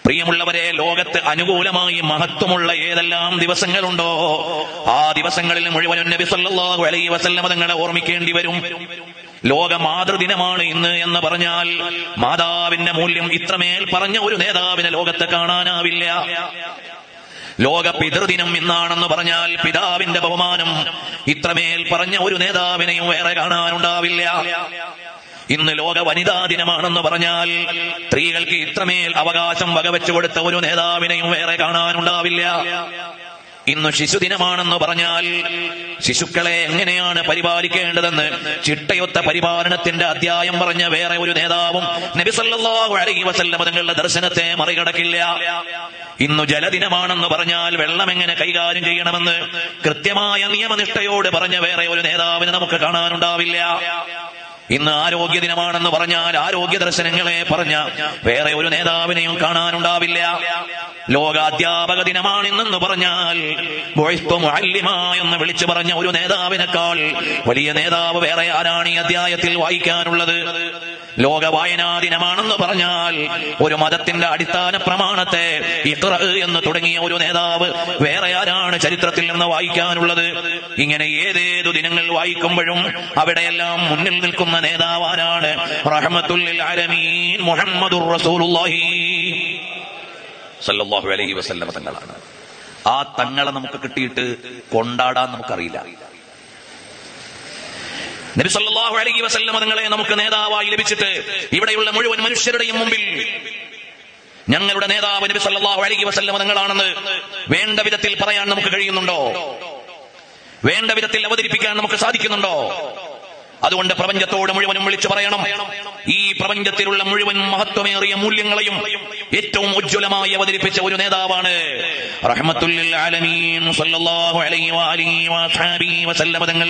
പ്രിയമുള്ളവരെ, ലോകത്ത് അനുകൂലമായി മഹത്വമുള്ള ഏതെല്ലാം ദിവസങ്ങളുണ്ടോ ആ ദിവസങ്ങളിൽ മുഴുവനും നബി സല്ലല്ലാഹു അലൈഹി വസല്ലം തങ്ങളെ ഓർമ്മിക്കേണ്ടി വരും. ലോക മാതൃദിനമാണ് ഇന്ന് എന്ന് പറഞ്ഞാൽ മാതാവിന്റെ മൂല്യം ഇത്രമേൽ പറഞ്ഞ ഒരു നേതാവിനെ ലോകത്ത് കാണാനാവില്ല. ലോക പിതൃദിനം ഇന്നാണെന്ന് പറഞ്ഞാൽ പിതാവിന്റെ ബഹുമാനം ഇത്രമേൽ പറഞ്ഞ ഒരു നേതാവിനെയും വേറെ കാണാനുണ്ടാവില്ല. ഇന്ന് ലോക വനിതാ ദിനമാണെന്ന് പറഞ്ഞാൽ സ്ത്രീകൾക്ക് ഇത്രമേൽ അവകാശം വകവെച്ചു കൊടുത്ത ഒരു നേതാവിനെയും വേറെ കാണാനുണ്ടാവില്ല. ഇന്ന് ശിശുദിനമാണെന്ന് പറഞ്ഞാൽ ശിശുക്കളെ എങ്ങനെയാണ് പരിപാലിക്കേണ്ടതെന്ന് ചിട്ടയൊത്ത പരിപാലനത്തിന്റെ അധ്യായം പറഞ്ഞ വേറെ ഒരു നേതാവും നബി സല്ലല്ലാഹു അലൈഹി വസല്ലം തങ്ങളുടെ ദർശനത്തെ മറികടക്കില്ല. ഇന്നു ജലദിനമാണെന്ന് പറഞ്ഞാൽ വെള്ളം എങ്ങനെ കൈകാര്യം ചെയ്യണമെന്ന് കൃത്യമായ നിയമനിഷ്ഠയോട് പറഞ്ഞ വേറെ ഒരു നേതാവിനെ നമുക്ക് കാണാനുണ്ടാവില്ല. ഇന്ന് ആരോഗ്യ ദിനമാണെന്ന് പറഞ്ഞാൽ ആരോഗ്യ ദർശനങ്ങളെ പറഞ്ഞ വേറെ ഒരു നേതാവിനെയും കാണാനുണ്ടാവില്ല. ലോക അധ്യാപക ദിനമാണെന്ന് പറഞ്ഞാൽ എന്ന് വിളിച്ചു പറഞ്ഞ ഒരു നേതാവിനേക്കാൾ വലിയ നേതാവ് വേറെ ആരാണ് ഈ അധ്യായത്തിൽ വായിക്കാനുള്ളത്? ലോക വായനാ ദിനമാണെന്ന് പറഞ്ഞാൽ ഒരു മതത്തിന്റെ അടിസ്ഥാന പ്രമാണത്തെ ഇഖ്റ എന്ന് തുടങ്ങിയ ഒരു നേതാവ് വേറെ ആരാണ് ചരിത്രത്തിൽ നിന്ന് വായിക്കാനുള്ളത്? ഇങ്ങനെ ഏതേതു ദിനങ്ങൾ വായിക്കുമ്പോഴും അവിടെയെല്ലാം മുന്നിൽ നിൽക്കുന്ന നേതാവാനാണ്? റഹ്മത്തുൽ ലിൽ ആലമീൻ മുഹമ്മദുർ റസൂലുള്ളാഹി സല്ലല്ലാഹു അലൈഹി വസല്ലം തങ്ങളാണ്. ആ തങ്ങളെ നമുക്ക് കിട്ടിയിട്ട് കൊണ്ടാടാൻ നമുക്കറിയില്ല. നബി സല്ലല്ലാഹു അലൈഹി വസല്ലം തങ്ങളെ നമുക്ക് നേതാവായി ലഭിച്ചിട്ട് ഇവിടെയുള്ള മുഴുവൻ മനുഷ്യരുടെയും മുമ്പിൽ ഞങ്ങളുടെ നേതാവ് നബി സല്ലല്ലാഹു അലൈഹി വസല്ലം തങ്ങളാണെന്ന് വേണ്ട വിധത്തിൽ പറയാൻ നമുക്ക് കഴിയുന്നുണ്ടോ? വേണ്ട വിധത്തിൽ അവതരിപ്പിക്കാൻ നമുക്ക് സാധിക്കുന്നുണ്ടോ? അതുകൊണ്ട് പ്രപഞ്ചത്തോട് മുഴുവനും വിളിച്ചു പറയണം, ഈ പ്രപഞ്ചത്തിലുള്ള മുഴുവൻ മഹത്വമേറിയ മൂല്യങ്ങളെയും ഏറ്റവും ഉജ്ജ്വലമായി അവതരിപ്പിച്ച ഒരു നേതാവാണ് റഹ്മത്തുൽ ലിൽ ആലമീൻ സല്ലല്ലാഹു അലൈഹി വസല്ലം തങ്ങൾ.